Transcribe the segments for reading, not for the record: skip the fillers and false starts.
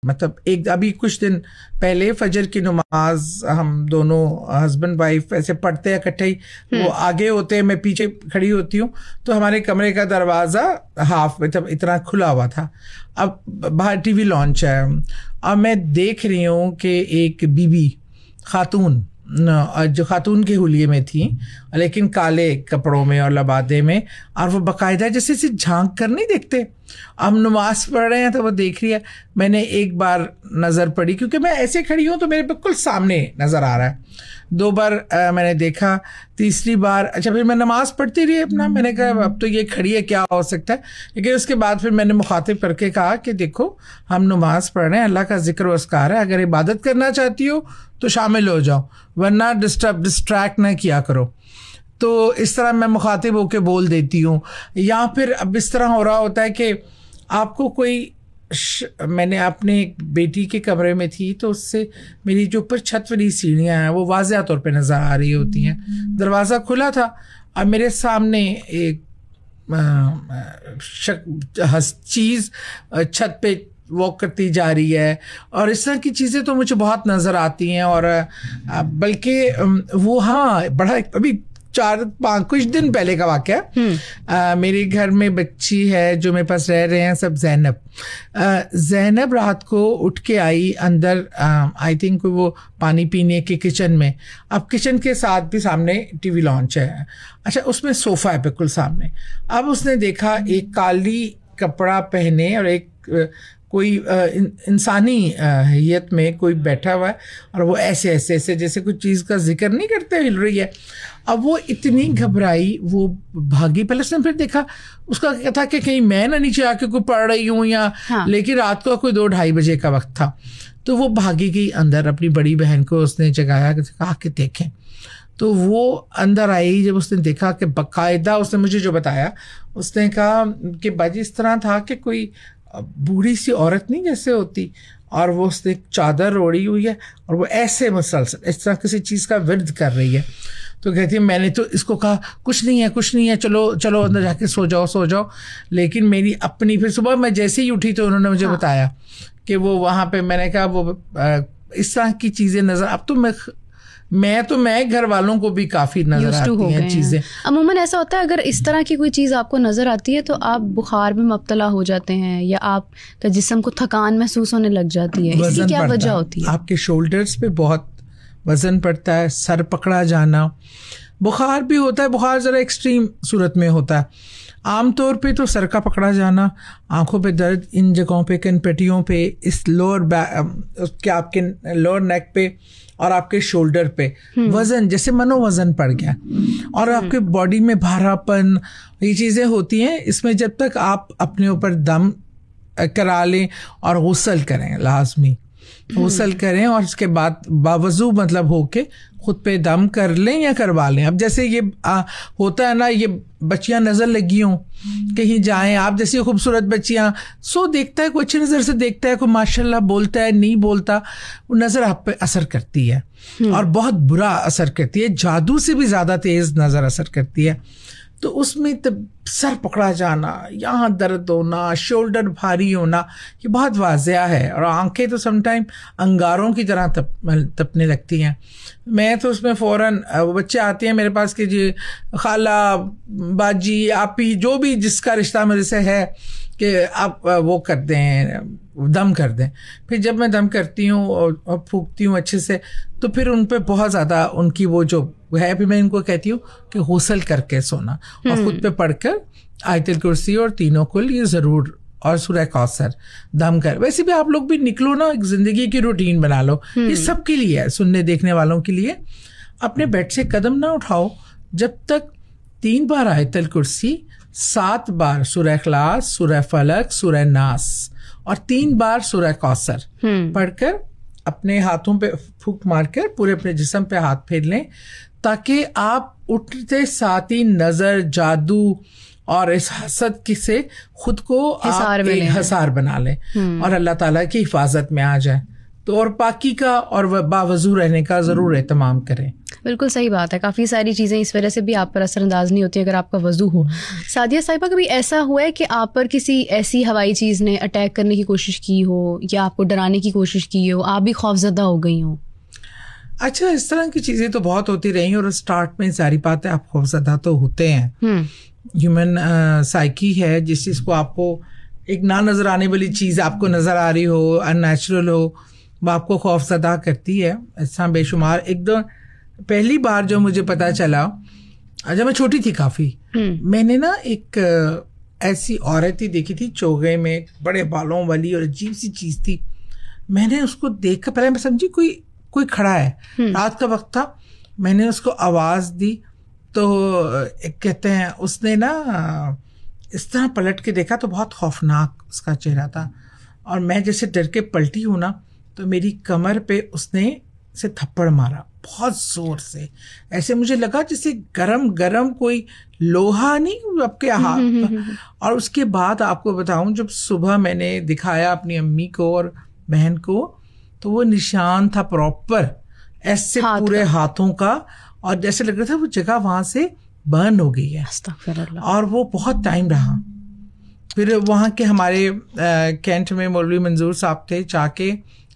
मतलब एक अभी कुछ दिन पहले फजर की नमाज हम दोनों हस्बैंड वाइफ ऐसे पढ़ते हैं इकट्ठे ही, वो आगे होते हैं, मैं पीछे खड़ी होती हूँ, तो हमारे कमरे का दरवाज़ा हाफ मतलब इतना खुला हुआ था। अब बाहर टीवी लॉन्च है, अब मैं देख रही हूँ कि एक बीबी खातून जो खातून के हुलिये में थी लेकिन काले कपड़ों में और लबादे में, और वो बाकायदा जैसे झांक कर नहीं देखते, हम नमाज पढ़ रहे हैं तो वो देख रही है। मैंने एक बार नज़र पड़ी क्योंकि मैं ऐसे खड़ी हूँ तो मेरे बिल्कुल सामने नज़र आ रहा है, 2 बार मैंने देखा, तीसरी बार अच्छा फिर मैं नमाज़ पढ़ती रही अपना, मैंने कहा अब तो ये खड़ी है क्या हो सकता है, लेकिन उसके बाद फिर मैंने मुखातिब करके कहा कि देखो हम नमाज़ पढ़ रहे हैं, अल्लाह का जिक्र व अस्कार है, अगर इबादत करना चाहती हो तो शामिल हो जाओ, वरना डिस्ट्रैक्ट ना किया करो। तो इस तरह मैं मुखातिब होकर बोल देती हूँ। या फिर अब इस तरह हो रहा होता है कि आपको कोई मैंने अपने एक बेटी के कमरे में थी तो उससे मेरी जो ऊपर छत वाली सीढ़ियाँ हैं वो वाज़िया तौर पे नज़र आ रही होती हैं, दरवाज़ा खुला था, अब मेरे सामने एक चीज़ छत पे वॉक करती जा रही है, और इस तरह की चीज़ें तो मुझे बहुत नज़र आती हैं। और बल्कि वो हाँ बड़ा अभी 4-5 कुछ दिन पहले का वाक़या है। मेरे घर में बच्ची है जो मेरे पास रह रहे हैं सब, ज़ैनब रात को उठ के आई अंदर, आई थिंक वो पानी पीने के किचन में, अब किचन के साथ भी सामने टीवी लॉन्च है, अच्छा उसमें सोफ़ा है बिल्कुल सामने। अब उसने देखा एक काली कपड़ा पहने और एक कोई इंसानी हैयत में कोई बैठा हुआ है, और वो ऐसे ऐसे ऐसे जैसे कुछ चीज़ का जिक्र नहीं करते हिल रही है। अब वो इतनी घबराई, वो भागी, पहले उसने फिर देखा, उसका क्या था कि कहीं मैं ना नीचे आके कोई पढ़ रही हूँ या हाँ। लेकिन रात को कोई 2-2:30 बजे का वक्त था, तो वो भागी गई अंदर, अपनी बड़ी बहन को उसने जगाया, कहा कि देखें। तो वो अंदर आई, जब उसने देखा कि बाकायदा उसने मुझे जो बताया, उसने कहा कि बाजी इस तरह था कि कोई बूढ़ी सी औरत नहीं जैसे होती, और वो उसने चादर ओढ़ी हुई है और वो ऐसे मुसलसल इस तरह किसी चीज़ का विर्द कर रही है। तो कहती है मैंने तो इसको कहा कुछ नहीं है, चलो चलो अंदर जाके सो जाओ। लेकिन मेरी अपनी फिर सुबह मैं जैसे ही उठी तो उन्होंने मुझे बताया कि वो वहाँ पे, मैंने कहा वो इस तरह की चीज़ें नज़र, अब तो मैं घर वालों को भी काफ़ी नज़र आती हैं चीज़ें। अमूमन ऐसा होता है अगर इस तरह की कोई चीज़ आपको नज़र आती है तो आप बुखार में मुब्तला हो जाते हैं, या आपका जिस्म को थकान महसूस होने लग जाती है, इसकी क्या वजह होती है? आपके शोल्डर्स पे बहुत वज़न पड़ता है, सर पकड़ा जाना, बुखार भी होता है, बुखार ज़रा एक्सट्रीम सूरत में होता है। आम तौर पे तो सर का पकड़ा जाना, आंखों पे दर्द, इन जगहों पे, कनपट्टियों पे, इस आपके लोअर नेक पे और आपके शोल्डर पे वज़न, जैसे मनोवज़न पड़ गया, और आपके बॉडी में भारापन, ये चीज़ें होती हैं। इसमें जब तक आप अपने ऊपर दम करा लें और गुस्ल करें, लाजमी गुस्ल करें, और उसके बाद बावजू मतलब होके खुद पे दम कर लें या करवा लें। अब जैसे ये होता है ना, ये बच्चियां नज़र लगी हों, कहीं जाएं आप, जैसी खूबसूरत बच्चियां, सो देखता है कोई अच्छी नज़र से देखता है, कोई माशाल्लाह बोलता है, नहीं बोलता, वो नज़र आप पे असर करती है और बहुत बुरा असर करती है, जादू से भी ज़्यादा तेज़ नज़र असर करती है। तो उसमें तब सर पकड़ा जाना, यहाँ दर्द होना, शोल्डर भारी होना, ये बहुत वाज़िया है, और आंखें तो समटाइम अंगारों की तरह तपने लगती हैं। मैं तो उसमें फ़ौरन, बच्चे आते हैं मेरे पास कि जी खाला, बाजी, आपी, जो भी जिसका रिश्ता मेरे से है, कि आप वो कर दें, दम कर दें। फिर जब मैं दम करती हूँ और फूंकती हूँ अच्छे से, तो फिर उन पे बहुत ज़्यादा उनकी वो जो है, फिर मैं इनको कहती हूँ कि गुस्ल करके सोना, और ख़ुद पे पढ़कर आयतुल कुर्सी और तीनों कुल ये ज़रूर, और सूरह कौसर दम कर। वैसे भी आप लोग भी निकलो ना, एक ज़िंदगी की रूटीन बना लो, ये सब के लिए है, सुनने देखने वालों के लिए। अपने बेड से कदम ना उठाओ जब तक 3 बार आयतुल कुर्सी, 7 बार सूरह इखलास, सूरह फलक, सूरह नास और 3 बार सूरह कौसर पढ़कर अपने हाथों पे फूंक मारकर पूरे अपने जिस्म पे हाथ फेर लें, ताकि आप उठते साथ ही नज़र, जादू और इस हसद से खुद को आप एक हसार बना लें और अल्लाह ताला की हिफाजत में आ जाए। तो और पाकी का और बावजू रहने का ज़रूर एहतमाम करें। बिल्कुल सही बात है। काफ़ी सारी चीज़ें इस वजह से भी आप पर असरअंदाज नहीं होती अगर आपका वज़ू हो। सादिया साहिबा, कभी ऐसा हुआ है कि आप पर किसी ऐसी हवाई चीज़ ने अटैक करने की कोशिश की हो या आपको डराने की कोशिश की हो, आप भी खौफजदा हो गई हो? अच्छा, इस तरह की चीज़ें तो बहुत होती रही और स्टार्ट में सारी बातें आप खौफजदा तो होते हैं। ह्यूमन साइकी है, जिस चीज़ को आपको एक ना नज़र आने वाली चीज़ आपको नज़र आ रही हो, अननेचुरल हो, वो आपको खौफजदा करती है। ऐसा बेशुमार। एक दो पहली बार जो मुझे पता चला, जब मैं छोटी थी काफ़ी, मैंने ना एक ऐसी औरत ही देखी थी चोगे में, बड़े बालों वाली, और अजीब सी चीज़ थी। मैंने उसको देखकर पहले मैं समझी कोई खड़ा है, रात का वक्त था। मैंने उसको आवाज़ दी तो कहते हैं उसने ना इस तरह पलट के देखा तो बहुत खौफनाक उसका चेहरा था, और मैं जैसे डर के पलटी हूँ ना, तो मेरी कमर पे उसने से थप्पड़ मारा बहुत ज़ोर से। ऐसे मुझे लगा जैसे गरम गरम कोई लोहा नहीं आपके हाथ। और उसके बाद आपको बताऊं, जब सुबह मैंने दिखाया अपनी अम्मी को और बहन को, तो वो निशान था प्रॉपर ऐसे पूरे हाथों का, और जैसे लग रहा था वो जगह वहाँ से बर्न हो गई है। और वो बहुत टाइम रहा। फिर वहाँ के हमारे कैंट में मौलवी मंजूर साहब थे, जाके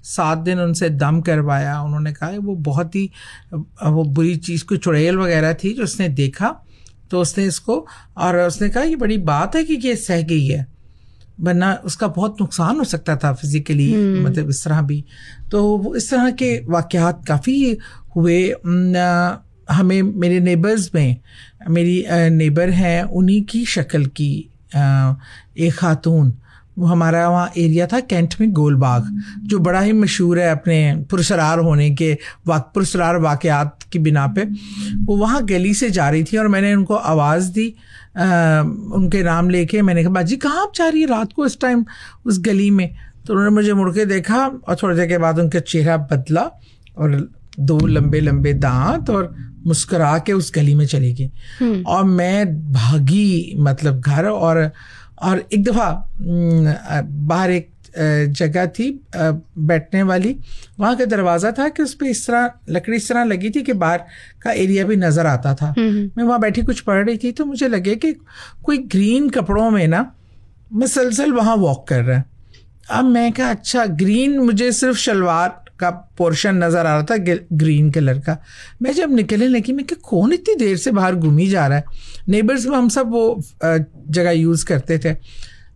7 दिन उनसे दम करवाया। उन्होंने कहा वो बहुत ही वो बुरी चीज़, कोई चुड़ैल वगैरह थी जो उसने देखा, तो उसने इसको, और उसने कहा ये बड़ी बात है कि ये सह गई है, वरना उसका बहुत नुकसान हो सकता था फिजिकली, मतलब इस तरह भी। तो वो इस तरह के वाक़यात काफ़ी हुए। हमें मेरे नेबर्स में, मेरी नेबर हैं, उन्हीं की शक्ल की एक खातून, वो हमारा वहाँ एरिया था कैंट में गोलबाग, जो बड़ा ही मशहूर है अपने पुरसरार होने के पुरसरार वाक़यात की बिना पे। वो वहाँ गली से जा रही थी और मैंने उनको आवाज़ दी, उनके नाम लेके। मैंने कहा बाजी कहाँ आप जा रही है रात को इस टाइम उस गली में? तो उन्होंने मुझे मुड़ के देखा और थोड़ी देर के बाद उनका चेहरा बदला और 2 लंबे लंबे दांत, और मुस्कुरा के उस गली में चली गई। और मैं भागी, मतलब घर। और एक दफ़ा बाहर एक जगह थी बैठने वाली, वहाँ का दरवाज़ा था कि उस पर इस तरह लकड़ी इस तरह लगी थी कि बाहर का एरिया भी नज़र आता था। मैं वहाँ बैठी कुछ पढ़ रही थी, तो मुझे लगे कि कोई ग्रीन कपड़ों में ना मुसलसल वहाँ वॉक कर रहा है। अब मैं कहा अच्छा, ग्रीन, मुझे सिर्फ शलवार का पोर्शन नज़र आ रहा था ग्रीन कलर का। मैं जब निकलने लगी, मैं कि कौन इतनी देर से बाहर घूमी जा रहा है। नेबर्स में हम सब वो जगह यूज़ करते थे।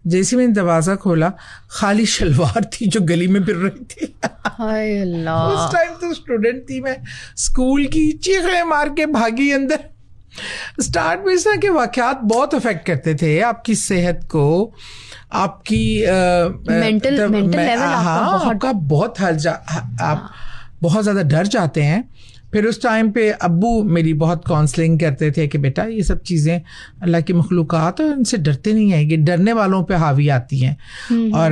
जैसे मैंने दरवाज़ा खोला, खाली शलवार थी जो गली में फिर रही थी। हाय अल्लाह। उस टाइम तो स्टूडेंट थी मैं, स्कूल की, चीखें मार के भागी अंदर। स्टार्ट में इस तरह के वाक़यात बहुत अफेक्ट करते थे आपकी सेहत को, आपकी मेंटल लेवल आपका बहुत आप बहुत ज़्यादा डर जाते हैं। फिर उस टाइम पे अब्बू मेरी बहुत काउंसलिंग करते थे कि बेटा ये सब चीज़ें अल्लाह की मखलूक़ात है, इनसे डरते नहीं हैं, ये डरने वालों पे हावी आती हैं। और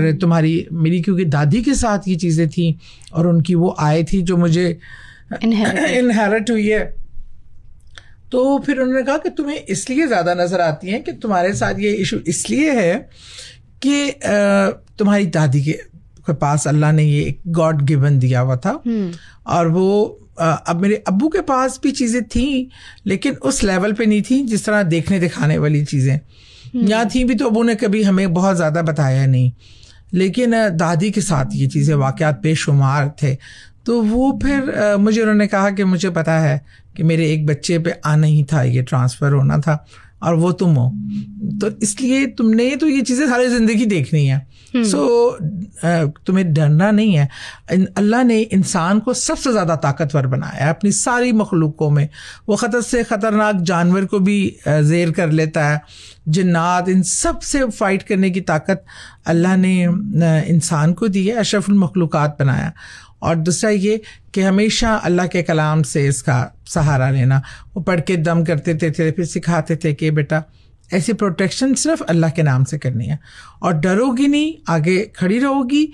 मेरी क्योंकि दादी के साथ ये चीज़ें थी और उनकी वो आय थी जो मुझे इनहेरिट हुई है, तो फिर उन्होंने कहा कि तुम्हें इसलिए ज़्यादा नज़र आती हैं कि तुम्हारे साथ ये इशू इसलिए है कि तुम्हारी दादी के पास अल्लाह ने ये एक गॉड गिवन दिया हुआ था। और वो अब मेरे अब्बू के पास भी चीज़ें थी, लेकिन उस लेवल पे नहीं थी जिस तरह देखने दिखाने वाली चीज़ें। यहाँ थी भी तो अब्बू ने कभी हमें बहुत ज़्यादा बताया नहीं, लेकिन दादी के साथ ये चीज़ें वाक़यात बेशुमार थे। तो वो फिर मुझे उन्होंने कहा कि मुझे पता है कि मेरे एक बच्चे पे आना ही था, ये ट्रांसफ़र होना था, और वो तुम हो, तो इसलिए तुमने तो ये चीज़ें सारी ज़िंदगी देखनी है। सो तुम्हें डरना नहीं है। अल्लाह ने इंसान को सबसे ज़्यादा ताकतवर बनाया है अपनी सारी मखलूक़ों में। वो ख़तर से ख़तरनाक जानवर को भी ज़ेर कर लेता है, जिन्नात, इन सब से फ़ाइट करने की ताकत अल्लाह ने इंसान को दी है, अशरफुल मखलूक़ात बनाया। और दूसरा ये कि हमेशा अल्लाह के कलाम से इसका सहारा लेना। वो पढ़ के दम करते थे, फिर सिखाते थे कि बेटा ऐसी प्रोटेक्शन सिर्फ अल्लाह के नाम से करनी है, और डरोगी नहीं, आगे खड़ी रहोगी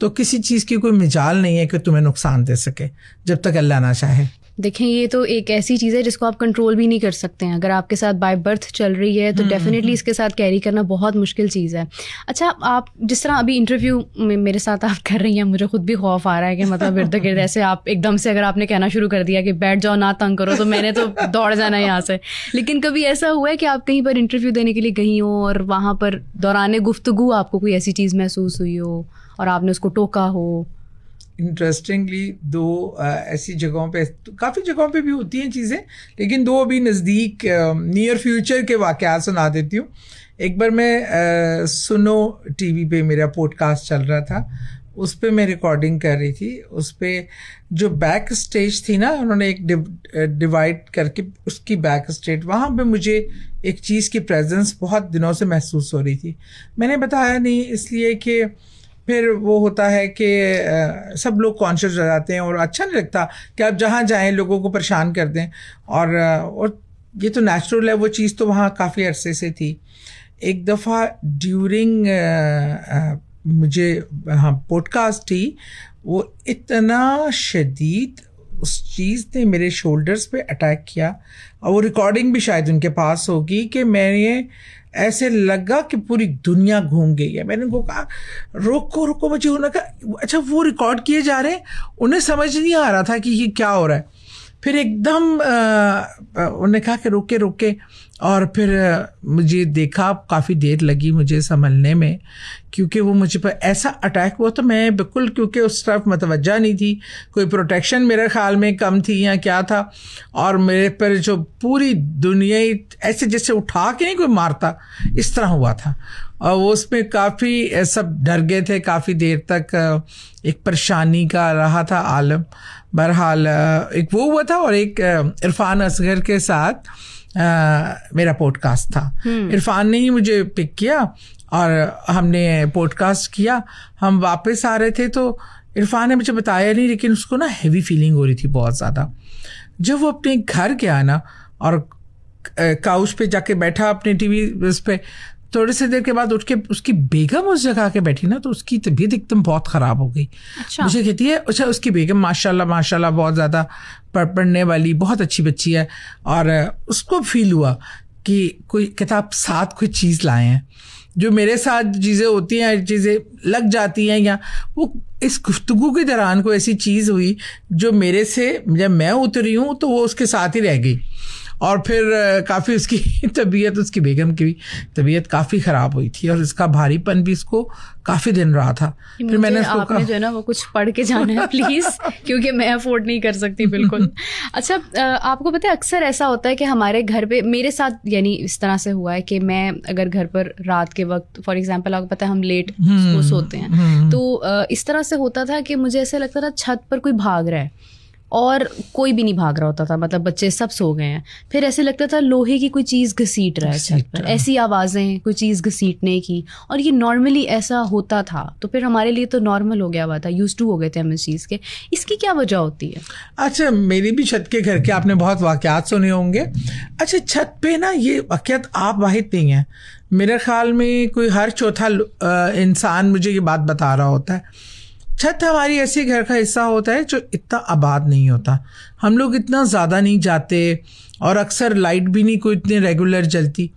तो किसी चीज़ की कोई मिजाल नहीं है कि तुम्हें नुकसान दे सके, जब तक अल्लाह ना चाहे। देखें, ये तो एक ऐसी चीज़ है जिसको आप कंट्रोल भी नहीं कर सकते हैं। अगर आपके साथ बाय बर्थ चल रही है तो डेफिनेटली इसके साथ कैरी करना बहुत मुश्किल चीज़ है। अच्छा, आप जिस तरह अभी इंटरव्यू में मेरे साथ आप कर रही हैं, मुझे खुद भी खौफ आ रहा है कि मतलब इर्द गिर्द ऐसे आप एकदम से अगर आपने कहना शुरू कर दिया कि बैठ जाओ, ना तंग करो, तो मैंने तो दौड़ जाना है यहाँ से। लेकिन कभी ऐसा हुआ है कि आप कहीं पर इंटरव्यू देने के लिए गई हो और वहाँ पर दौरान गुफ्तगू आपको कोई ऐसी चीज़ महसूस हुई हो और आपने उसको टोका हो? इंटरेस्टिंगली दो ऐसी जगहों पे, काफ़ी जगहों पे भी होती हैं चीज़ें, लेकिन दो अभी नज़दीक नियर फ्यूचर के वाक़यात सुना देती हूँ। एक बार मैं सुनो टीवी पे मेरा पॉडकास्ट चल रहा था, उस पे मैं रिकॉर्डिंग कर रही थी। उस पे जो बैक स्टेज थी ना, उन्होंने एक डिवाइड करके उसकी बैक स्टेज, वहाँ पे मुझे एक चीज़ की प्रेजेंस बहुत दिनों से महसूस हो रही थी। मैंने बताया नहीं इसलिए कि फिर वो होता है कि सब लोग कॉन्शियस हो जाते हैं और अच्छा नहीं लगता कि आप जहाँ जाएं लोगों को परेशान कर दें, और ये तो नेचुरल है, वो चीज़ तो वहाँ काफ़ी अरसे से थी। एक दफ़ा ड्यूरिंग मुझे हाँ पॉडकास्ट थी, वो इतना शदीद उस चीज़ ने मेरे शोल्डर्स पे अटैक किया, और वो रिकॉर्डिंग भी शायद उनके पास होगी कि मैंने ऐसे लगा कि पूरी दुनिया घूम गई है। मैंने उनको कहा रोको, मुझे उन्होंने कहा अच्छा वो रिकॉर्ड किए जा रहे हैं, उन्हें समझ नहीं आ रहा था कि ये क्या हो रहा है। फिर एकदम उन्होंने कहा कि रोके, और फिर मुझे देखा, काफ़ी देर लगी मुझे संभलने में, क्योंकि वो मुझे पर ऐसा अटैक हुआ। तो मैं बिल्कुल, क्योंकि उस तरफ मतवज्जा नहीं थी, कोई प्रोटेक्शन मेरे ख्याल में कम थी या क्या था, और मेरे पर जो पूरी दुनिया ऐसे जैसे उठा के नहीं कोई मारता, इस तरह हुआ था। और वो उसमें काफ़ी सब डर गए थे, काफ़ी देर तक एक परेशानी का रहा था आलम। बहरहाल एक वो हुआ था, और एक इरफान असगर के साथ मेरा पॉडकास्ट था। इरफान ने ही मुझे पिक किया और हमने पॉडकास्ट किया। हम वापस आ रहे थे तो इरफान ने मुझे बताया नहीं, लेकिन उसको ना हैवी फीलिंग हो रही थी बहुत ज़्यादा। जब वो अपने घर गया ना और काउच पे जाके बैठा अपने टीवी उस पे, थोड़ी सी देर के बाद उठ के उसकी बेगम उस जगह के बैठी ना, तो उसकी तबीयत एकदम बहुत ख़राब हो गई। अच्छा। मुझे कहती है अच्छा उसकी बेगम माशाल्लाह बहुत ज़्यादा पढ़ने वाली, बहुत अच्छी बच्ची है, और उसको फील हुआ कि कोई किताब साथ कोई चीज़ लाए हैं। जो मेरे साथ चीज़ें होती हैं, चीज़ें लग जाती हैं, या वो इस गुफ्तगू के दौरान कोई ऐसी चीज़ हुई जो मेरे से, जब मैं उतरी हूँ तो वो उसके साथ ही रह गई, और फिर काफ़ी उसकी तबीयत, उसकी बेगम की भी तबीयत काफ़ी ख़राब हुई थी, और इसका भारीपन भी इसको काफ़ी दिन रहा था। फिर मैंने उसको कहा जो है ना वो कुछ पढ़ के जाना है प्लीज़, क्योंकि मैं अफोर्ड नहीं कर सकती बिल्कुल। अच्छा, आपको पता है अक्सर ऐसा होता है कि हमारे घर पे, मेरे साथ यानी इस तरह से हुआ है कि मैं अगर घर पर रात के वक्त, फॉर एग्जाम्पल आपको पता है हम लेट सोते हैं, तो इस तरह से होता था कि मुझे ऐसा लगता था छत पर कोई भाग रहा है, और कोई भी नहीं भाग रहा होता था, मतलब बच्चे सब सो गए हैं। फिर ऐसे लगता था लोहे की कोई चीज़ घसीट रहा है छत पर, ऐसी आवाज़ें, कोई चीज़ घसीटने की, और ये नॉर्मली ऐसा होता था। तो फिर हमारे लिए तो नॉर्मल हो गया हुआ था, यूज्ड टू हो गए थे हम इस चीज़ के। इसकी क्या वजह होती है? अच्छा, मेरी भी छत के घर के आपने बहुत वाक़यात सुने होंगे। अच्छा, छत पे ना ये वाक़यात आप वाहिद नहीं हैं, मेरे ख्याल में कोई हर चौथा इंसान मुझे ये बात बता रहा होता है। छत हमारी ऐसी घर का हिस्सा होता है जो इतना आबाद नहीं होता, हम लोग इतना ज़्यादा नहीं जाते, और अक्सर लाइट भी नहीं कोई इतनी रेगुलर जलती।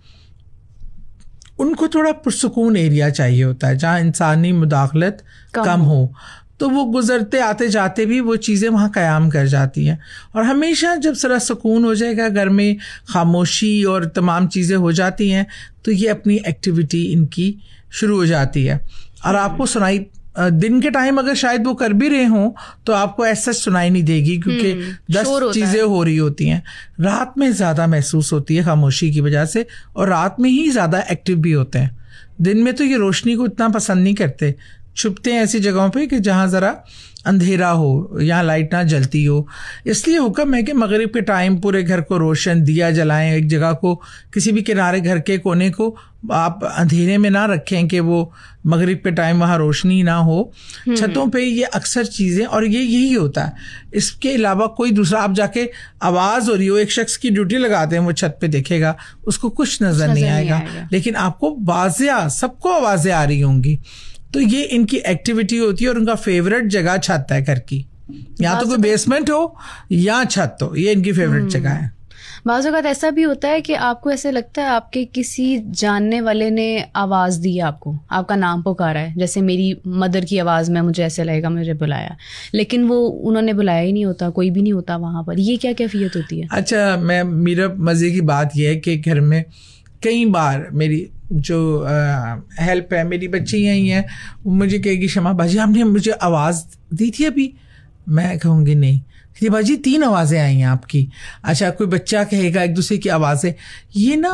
उनको थोड़ा पुरसुकून एरिया चाहिए होता है जहाँ इंसानी मुदाखलत कम हो, तो वो गुजरते आते जाते भी वो चीज़ें वहाँ क़याम कर जाती हैं। और हमेशा जब ज़रा सुकून हो जाएगा घर में, खामोशी और तमाम चीज़ें हो जाती हैं, तो ये अपनी एक्टिविटी इनकी शुरू हो जाती है। और आपको सुनाई दिन के टाइम अगर शायद वो कर भी रहे हों तो आपको ऐसा सुनाई नहीं देगी, क्योंकि 10 चीज़ें हो रही होती हैं। रात में ज़्यादा महसूस होती है खामोशी की वजह से, और रात में ही ज़्यादा एक्टिव भी होते हैं। दिन में तो ये रोशनी को इतना पसंद नहीं करते, छुपते हैं ऐसी जगहों पे कि जहाँ ज़रा अंधेरा हो, यहाँ लाइट ना जलती हो। इसलिए हुक्म है कि मगरिब के टाइम पूरे घर को रोशन दिया जलाएं, एक जगह को, किसी भी किनारे घर के कोने को आप अंधेरे में ना रखें कि वो मगरिब के टाइम वहाँ रोशनी ना हो। छतों पे ये अक्सर चीज़ें, और ये यही होता है। इसके अलावा कोई दूसरा, आप जाके आवाज़ हो रही हो, एक शख्स की ड्यूटी लगाते हैं, वो छत पे देखेगा, उसको कुछ नज़र नहीं आएगा, लेकिन आपको वाज़िया सबको आवाज़ें आ रही होंगी। तो ये इनकी एक्टिविटी होती है, और उनका फेवरेट जगह छत है घर की। या तो कोई बेसमेंट हो या छत हो, ये इनकी फेवरेट जगह है। बाज़ औक़ात ऐसा भी होता है कि आपको ऐसे लगता है आपके किसी जानने वाले ने आवाज़ दी है, आपको आपका नाम पुकारा है, जैसे मेरी मदर की आवाज़ में मुझे ऐसे लगेगा मुझे बुलाया, लेकिन वो उन्होंने बुलाया ही नहीं होता, कोई भी नहीं होता वहाँ पर। ये क्या कैफियत होती है? अच्छा, मेरा मज़े की बात यह है कि घर में कई बार मेरी जो हेल्प है, मेरी बच्ची यही है, मुझे कहेगी शमा बाजी आपने मुझे आवाज़ दी थी अभी? मैं कहूँगी नहीं। कि बाजी 3 आवाज़ें आई हैं आपकी। अच्छा, कोई बच्चा कहेगा एक दूसरे की आवाज़ें, ये ना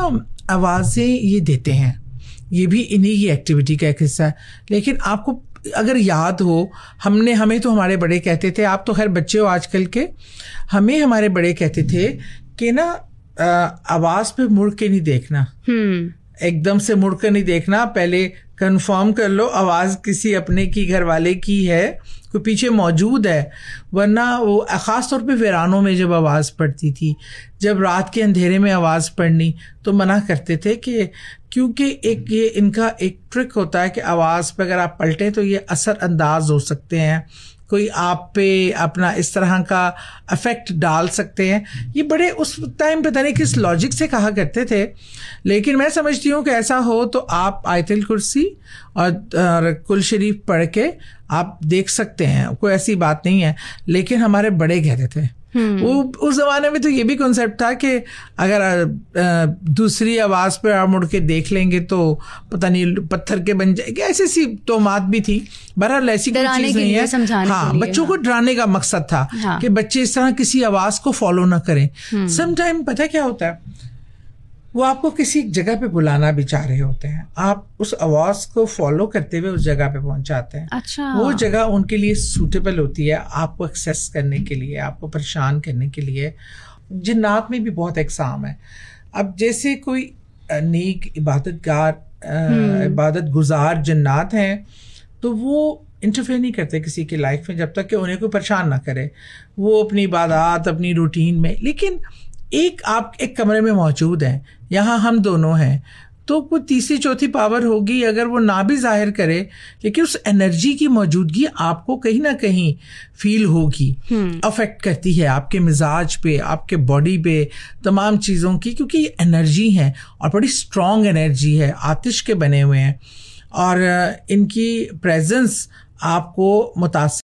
आवाज़ें ये देते हैं, ये भी इन्हीं की एक्टिविटी का एक हिस्सा है। लेकिन आपको अगर याद हो, हमें तो हमारे बड़े कहते थे, आप तो खैर बच्चे हो आजकल के, हमें हमारे बड़े कहते थे कि ना आवाज़ पे मुड़ के नहीं देखना, एकदम से मुड़ कर नहीं देखना, पहले कंफर्म कर लो आवाज़ किसी अपने की, घर वाले की है, कोई पीछे मौजूद है। वरना वो ख़ास तौर पे वीरानों में जब आवाज़ पड़ती थी, जब रात के अंधेरे में आवाज़ पड़नी, तो मना करते थे कि क्योंकि एक ये इनका एक ट्रिक होता है कि आवाज़ पे अगर आप पलटें तो ये असर अंदाज हो सकते हैं, कोई आप पे अपना इस तरह का अफेक्ट डाल सकते हैं। ये बड़े उस टाइम पता नहीं किस लॉजिक से कहा करते थे, लेकिन मैं समझती हूँ कि ऐसा हो तो आप आयतुल कुर्सी और कुल शरीफ पढ़ के आप देख सकते हैं, कोई ऐसी बात नहीं है। लेकिन हमारे बड़े कहते थे, वो उस जमाने में तो ये भी कॉन्सेप्ट था कि अगर दूसरी आवाज़ पे आप मुड़ के देख लेंगे तो पता नहीं पत्थर के बन जाएगी, ऐसी सी तोहमात भी थी। बहरहाल ऐसी कोई चीज़ नहीं है। हाँ, बच्चों को डराने का मकसद था कि बच्चे इस तरह किसी आवाज़ को फॉलो ना करें। समटाइम पता क्या होता है, वो आपको किसी जगह पे बुलाना भी चाह रहे होते हैं, आप उस आवाज़ को फॉलो करते हुए उस जगह पे पहुंच जाते हैं। अच्छा। वो जगह उनके लिए सूटेबल होती है आपको एक्सेस करने के लिए, आपको परेशान करने के लिए। जिन्नात में भी बहुत एग्जाम है। अब जैसे कोई नेक इबादत गुजार जिन्नात हैं, तो वो इंटरफेयर नहीं करते किसी की लाइफ में जब तक कि उन्हें कोई परेशान ना करे। वो अपनी इबादत, अपनी रूटीन में, लेकिन आप एक कमरे में मौजूद हैं, यहाँ हम दोनों हैं, तो कोई तीसरी चौथी पावर होगी, अगर वो ना भी जाहिर करे लेकिन उस एनर्जी की मौजूदगी आपको कहीं ना कहीं फील होगी, अफेक्ट करती है आपके मिजाज पे, आपके बॉडी पे, तमाम चीज़ों की, क्योंकि ये एनर्जी है और बड़ी स्ट्रॉन्ग एनर्जी है, आतिश के बने हुए हैं और इनकी प्रेजेंस आपको मुतासिर